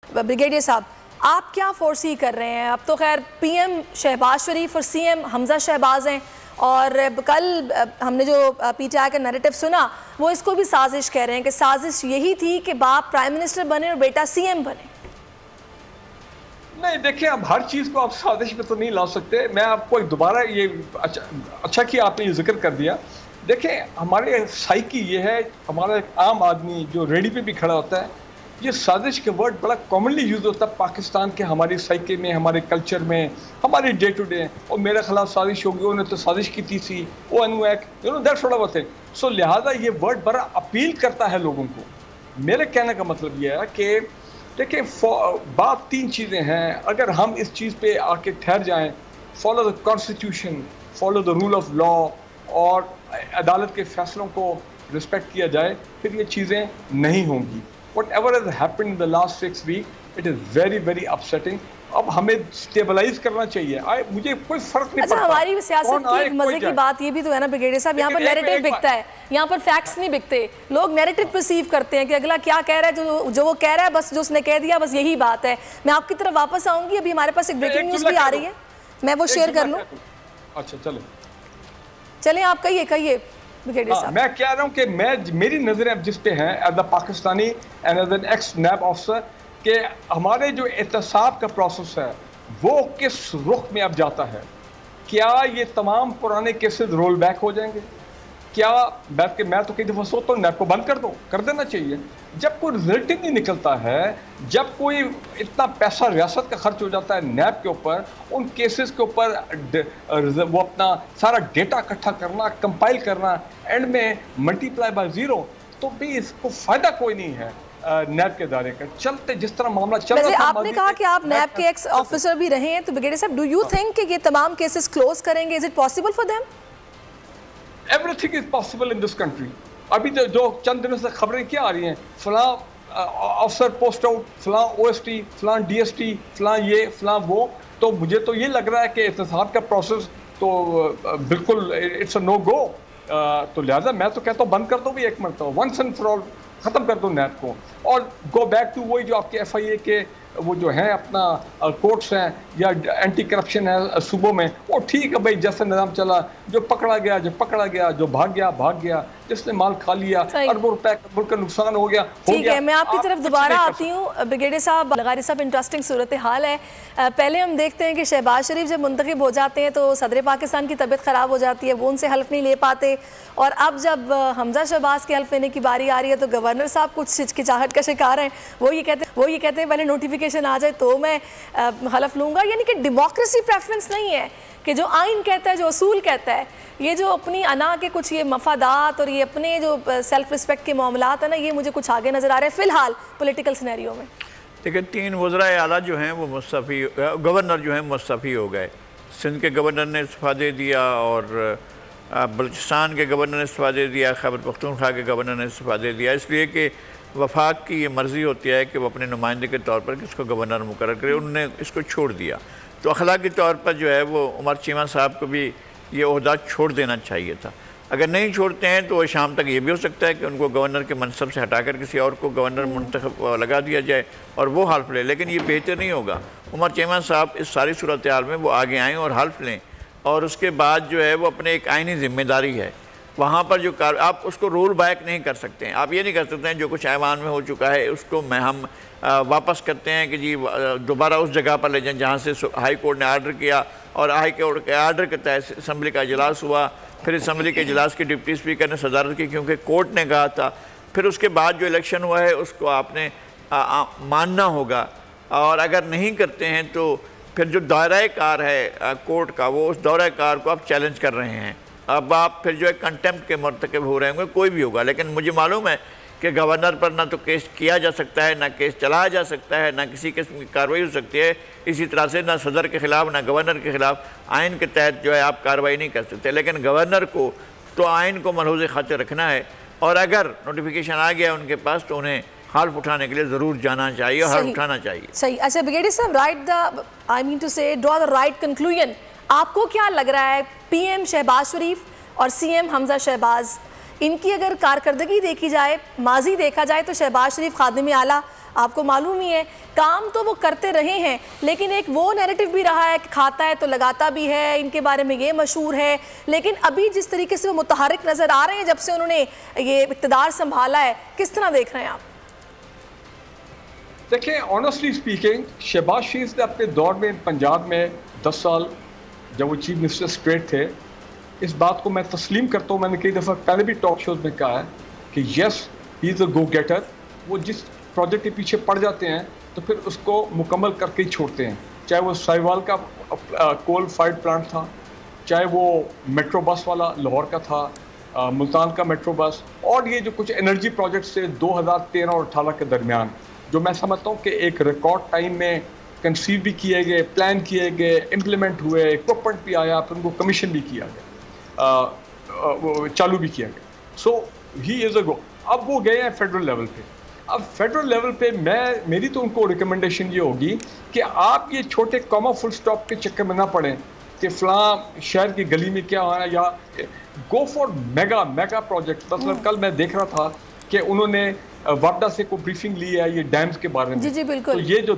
Brigadier साहब, आप क्या फोर्सी कर रहे हैं? अब तो खैर PM शहबाज शरीफ और CM हमजा शहबाज हैं, और कल हमने जो PTI का नैरेटिव सुना वो इसको भी साजिश कह रहे हैं कि साजिश यही थी कि बाप प्राइम मिनिस्टर बने और बेटा CM बने। नहीं, देखिए, अब हर चीज़ को आप साजिश में तो नहीं ला सकते। मैं आपको एक दोबारा ये अच्छा कि आपने ये जिक्र कर दिया। देखिए, हमारे साइकी ये है, हमारा एक आम आदमी जो रेडी पे भी खड़ा होता है, ये साजिश के वर्ड बड़ा कॉमनली यूज़ होता है पाकिस्तान के हमारी साइकी में, हमारे कल्चर में, हमारे डे टू डे। और मेरे खिलाफ साजिश होगी, उन्होंने तो साजिश की थी, वो अनुएक, that's what I was saying. So लिहाजा ये वर्ड बड़ा अपील करता है लोगों को। मेरे कहने का मतलब ये है कि देखिए, बात तीन चीज़ें हैं। अगर हम इस चीज़ पे आके ठहर जाएं, follow the constitution, follow the rule of law, और अदालत के फैसलों को रिस्पेक्ट किया जाए, फिर ये चीज़ें नहीं होंगी। Whatever has happened in the last 6 weeks, it is very, very upsetting. अब हमें स्टेबलाइज करना चाहिए। मुझे कोई फर्क नहीं पड़ता। हमारी सियासत की एक मजे की बात ये भी तो है ना ब्रिगेडियर साहब, यहाँ पर नैरेटिव बिकता है, यहाँ पर फैक्ट्स नहीं बिकते। लोग नैरेटिव परसीव करते हैं कि अगला क्या कह रहा है, जो वो कह रहा है बस जो उसने कह दिया बस यही बात है। मैं आपकी तरफ वापस आऊंगी, अभी हमारे पास एक ब्रेकिंग न्यूज़ भी आ रही है, मैं वो शेयर कर लूँ। अच्छा, चलें आप कहिए। मैं कह रहा हूँ कि मेरी नज़रें अब जिस पे हैं as the Pakistani and as an ex NAB officer, कि हमारे जो एहतसाब का प्रोसेस है वो किस रुख में अब जाता है। क्या ये तमाम पुराने केसेस रोल बैक हो जाएंगे? क्या बैठ के मैं तो कई दफ़ा सोचता हूँ नैब को बंद कर देना चाहिए। जब कोई रिजल्ट ही नहीं निकलता है, जब कोई इतना पैसा रियासत का खर्च हो जाता है नैब के ऊपर, उन केसेस के ऊपर वो अपना सारा डेटा इकट्ठा करना, कंपाइल करना, एंड में मल्टीप्लाई बाय 0, तो भी इसको फ़ायदा कोई नहीं है नैब के दायरे का। चलते जिस तरह मामला चल रहा है। आपने कहा कि आप नैब के एक्स ऑफिसर भी रहे हैं, तो ब्रिगेडियर साहब, डू यू थिंक कि ये तमाम केसेस क्लोज करेंगे? Is it possible for them? Everything is possible in this country. अभी जो चंद दिनों से खबरें क्या आ रही हैं, फलां अफसर पोस्ट आउट, फलां OST, फलां DST, फलां ये फलां वो, तो मुझे तो ये लग रहा है कि एहतसाब का प्रोसेस तो बिल्कुल इट्स अ नो गो। तो लिहाजा मैं तो कहता हूँ बंद कर दो भी एक मरतबा, वंस एंड फॉर ऑल ख़त्म कर दो नैब को, और गो बैक टू वही जो आपके FIA के वो जो हैं अपना कोर्ट्स हैं या एंटी करप्शन है सूबों में, वो ठीक है भाई, जैसे निज़ाम चला, जो पकड़ा गया, जो भाग गया, जिसने माल खा लिया, अरबों रुपए का नुकसान हो गया। ठीक है, मैं आपकी तरफ दोबारा आती हूँ ब्रिगेडियर साहब। लगारी साहब, इंटरेस्टिंग सूरत हाल है। पहले हम देखते हैं कि शहबाज शरीफ जब मुंतखब हो जाते हैं तो सदर पाकिस्तान की तबीयत ख़राब हो जाती है, वो उनसे हल्फ नहीं ले पाते, और अब जब हमजा शहबाज के हल्फ लेने की बारी आ रही है तो गवर्नर साहब कुछ हिचकिचाहट का शिकार हैं। वो ये कहते हैं पहले नोटिफिकेशन आ जाए तो मैं हल्फ लूँगा। यानी कि डेमोक्रेसी प्रेफरेंस नहीं है कि जो आइन कहता है, जो असूल कहता है, ये जो अपनी अना के कुछ ये मफादात और ये अपने जो सेल्फ रिस्पेक्ट के मामलात है ना, ये मुझे कुछ आगे नज़र आ रहे हैं फ़िलहाल पॉलिटिकल सिनेरियो में। लेकिन 3 वज़राए आला जो हैं वो गवर्नर जो हैं मुस्तफ़ी हो गए। सिंध के गवर्नर ने इस्तीफ़ा दे दिया, और बलूचिस्तान के गवर्नर ने इस्तीफ़ा दे दिया, खैबर पख्तूनख्वा के गवर्नर ने इस्तीफ़ा दे दिया, इसलिए कि वफाक की ये मर्ज़ी होती है कि वो अपने नुमाइंदे के तौर पर किसको गवर्नर मुकर्रर करे। उन्होंने इसको छोड़ दिया, तो अखलाकी तौर पर जो है वो उमर चीमा साहब को भी ये ओहदा छोड़ देना चाहिए था। अगर नहीं छोड़ते हैं तो शाम तक ये भी हो सकता है कि उनको गवर्नर के मनसब से हटाकर किसी और को गवर्नर मुंतखब लगा दिया जाए और वो हल्फ ले, लेकिन ये बेहतर नहीं होगा। उमर चीमा साहब इस सारी सूरत हाल में वो आगे आएँ और हल्फ लें, और उसके बाद जो है वो अपने एक आइनी ज़िम्मेदारी है वहाँ पर जो आप उसको रोल बैक नहीं कर सकते हैं। आप ये नहीं कर सकते हैं जो कुछ ऐवान में हो चुका है उसको हम वापस करते हैं कि जी दोबारा उस जगह पर ले जाएं जहाँ से हाई कोर्ट ने आर्डर किया, और हाई कोर्ट के आर्डर के तहत असम्बली का इजलास हुआ, फिर असम्बली के इजलास की डिप्टी स्पीकर ने सदारत की क्योंकि कोर्ट ने कहा था, फिर उसके बाद जो इलेक्शन हुआ है उसको आपने मानना होगा, और अगर नहीं करते हैं तो फिर जो दायरा कार है कोर्ट का, वो उस दायरा कार को आप चैलेंज कर रहे हैं। अब आप फिर जो है कंटेम्प्ट के मर्तकब हो रहे होंगे, कोई भी होगा, लेकिन मुझे मालूम है कि गवर्नर पर ना तो केस किया जा सकता है, ना केस चलाया जा सकता है, ना किसी किस्म की कार्रवाई हो सकती है। इसी तरह से ना सदर के ख़िलाफ़ ना गवर्नर के ख़िलाफ़ आइन के तहत जो है आप कार्रवाई नहीं कर सकते, लेकिन गवर्नर को तो आइन को मलहूज़ ख़ातिर रखना है, और अगर नोटिफिकेशन आ गया उनके पास तो उन्हें हल्फ उठाने के लिए ज़रूर जाना चाहिए और हल्फ उठाना चाहिए। सही। अच्छा ब्रिगेडियर साहब, ड्रॉ द राइट कंक्लूजन। आपको क्या लग रहा है, PM शहबाज शरीफ और CM हमजा शहबाज, इनकी अगर कारकर्दगी देखी जाए, माजी देखा जाए तो शहबाज शरीफ खादिम आला आपको मालूम ही है काम तो वो करते रहे हैं, लेकिन एक वो नैरेटिव भी रहा है कि खाता है तो लगाता भी है, इनके बारे में ये मशहूर है। लेकिन अभी जिस तरीके से वो मुतहरिक नज़र आ रहे हैं जब से उन्होंने ये इक़्तिदार संभाला है, किस तरह देख रहे हैं आप? देखिए, ऑनेस्टली स्पीकिंग, शहबाज शरीफ ने अपने दौर में पंजाब में 10 साल जब वो चीफ मिनिस्टर स्ट्रेट थे, इस बात को मैं तस्लीम करता हूँ, मैंने कई दफ़ा पहले भी टॉक शोज में कहा है कि यस ही इज़ अ गो गेटर। वो जिस प्रोजेक्ट के पीछे पड़ जाते हैं तो फिर उसको मुकम्मल करके ही छोड़ते हैं, चाहे वो साहिवाल का कोल फायर्ड प्लांट था, चाहे वो मेट्रो बस वाला लाहौर का था, मुल्तान का मेट्रो बस, और ये जो कुछ एनर्जी प्रोजेक्ट्स थे 2013 और 18 के दरमियान, जो मैं समझता हूँ कि एक रिकॉर्ड टाइम में कंसीव भी किए गए, प्लान किए गए, इम्प्लीमेंट हुए, इक्विपमेंट भी आया, फिर उनको कमीशन भी किया गया, चालू भी किया गया। सो ही इज़ अ गो। अब वो गए हैं फेडरल लेवल पे। अब फेडरल लेवल पे मेरी तो उनको रिकमेंडेशन ये होगी कि आप ये छोटे कॉमा फुल स्टॉप के चक्कर में ना पड़ें कि फ़लाँ शहर की गली में क्या हुआ है, या गो फॉर मेगा प्रोजेक्ट। मतलब कल मैं देख रहा था कि उन्होंने वापडा से को ब्रीफिंग ली है ये डैम्स के बारे में। जी बिल्कुल। तो ये जो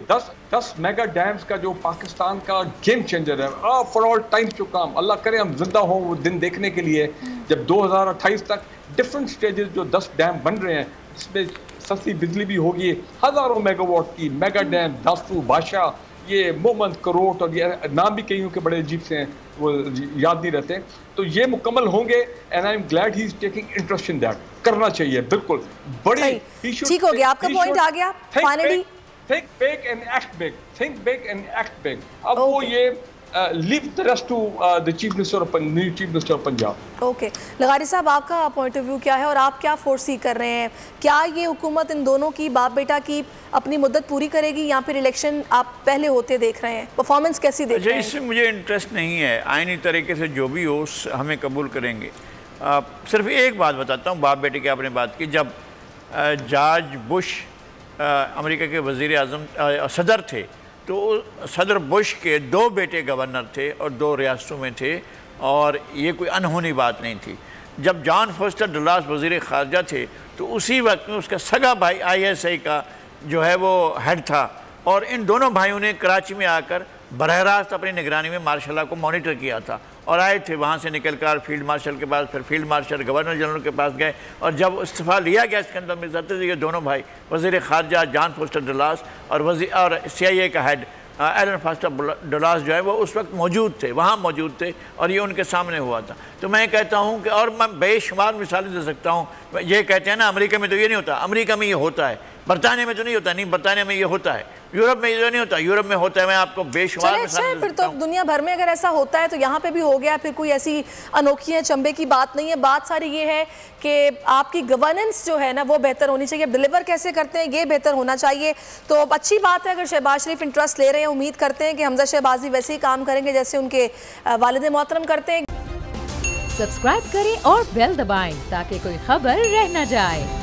10 मेगा डैम्स का जो पाकिस्तान का गेम चेंजर है for all time to come, Allah करे हम जिंदा हों वो दिन देखने के लिए, जब 2028 तक डिफरेंट स्टेजेस जो 10 डैम बन रहे हैं, इसमें सस्ती बिजली भी होगी, हज़ारों मेगावाट की मेगा डैम, दास्तू, बादशाह, ये मोहम्मद, करोट, और ये नाम भी कईयों के बड़े अजीब से हैं, वो याद नहीं रहते। तो ये मुकम्मल होंगे and I am glad he is taking interest in that. करना चाहिए बिल्कुल। बड़ी ठीक हो गया, आपका पॉइंट आ गया। Finally think big and act big, think big and act big. अब वो ये leave the rest to the chief minister of new chief minister of Punjab. Okay, लगारी साहब आपका पॉइंट ऑफ व्यू क्या है और आप क्या फोर्सी कर रहे हैं? क्या ये हुकूमत इन दोनों की, बाप बेटा की, अपनी मुद्दत पूरी करेगी या फिर इलेक्शन आप पहले होते देख रहे हैं? परफॉर्मेंस कैसी देख रहे हैं? इसमें मुझे इंटरेस्ट नहीं है, आईनी तरीके से जो भी हो हमें कबूल करेंगे। सिर्फ एक बात बताता हूँ, बाप बेटे की आपने बात की, जब जॉर्ज बुश अमेरिका के वज़ीर आज़म सदर थे तो सदर बुश के 2 बेटे गवर्नर थे और 2 रियासतों में थे, और ये कोई अनहोनी बात नहीं थी। जब जॉन फोस्टर डलास वज़ीर ख़ारजा थे तो उसी वक्त में उसका सगा भाई ISI का जो है वो हेड था, और इन दोनों भाइयों ने कराची में आकर बरह रास्त अपनी निगरानी में मार्शल लॉ को मॉनिटर किया था, और आए थे वहाँ से निकल कर फील्ड मार्शल के पास, फिर फील्ड मार्शल गवर्नर जनरल के पास गए, और जब इस्तीफ़ा लिया गया सिकंदर मिर्ज़ा तो ये दोनों भाई वज़ीर ख़ारजा जॉन फोस्टर डलास और CIA का हेड एलन फोस्टर डलास जो है वो उस वक्त मौजूद थे, वहाँ मौजूद थे, और ये उनके सामने हुआ था। तो मैं कहता हूँ कि, और मैं बेशुमार मिसालें दे सकता हूँ, ये कहते हैं ना अमेरिका में तो ये नहीं होता, अमेरिका में ये होता है, बरतानिया में तो नहीं होता, नहीं बरतानिया में ये होता है, यूरोप में ये नहीं होता, यूरोप में होता है। मैं आपको बेशुमार मिसालें फिर तो दुनिया भर में अगर ऐसा होता है तो यहाँ पे भी हो गया, फिर कोई ऐसी अनोखी है चंबे की बात नहीं है। बात सारी ये है कि आपकी गवर्नेंस जो है ना वो बेहतर होनी चाहिए, डिलीवर कैसे करते हैं ये बेहतर होना चाहिए। तो अब अच्छी बात है अगर शहबाज शरीफ इंटरेस्ट ले रहे हैं, उम्मीद करते हैं कि हमजा शहबाजी वैसे ही काम करेंगे जैसे उनके वालिद मोहतरम करते हैं। सब्सक्राइब करें और बेल दबाएं ताकि कोई खबर रह न जाए।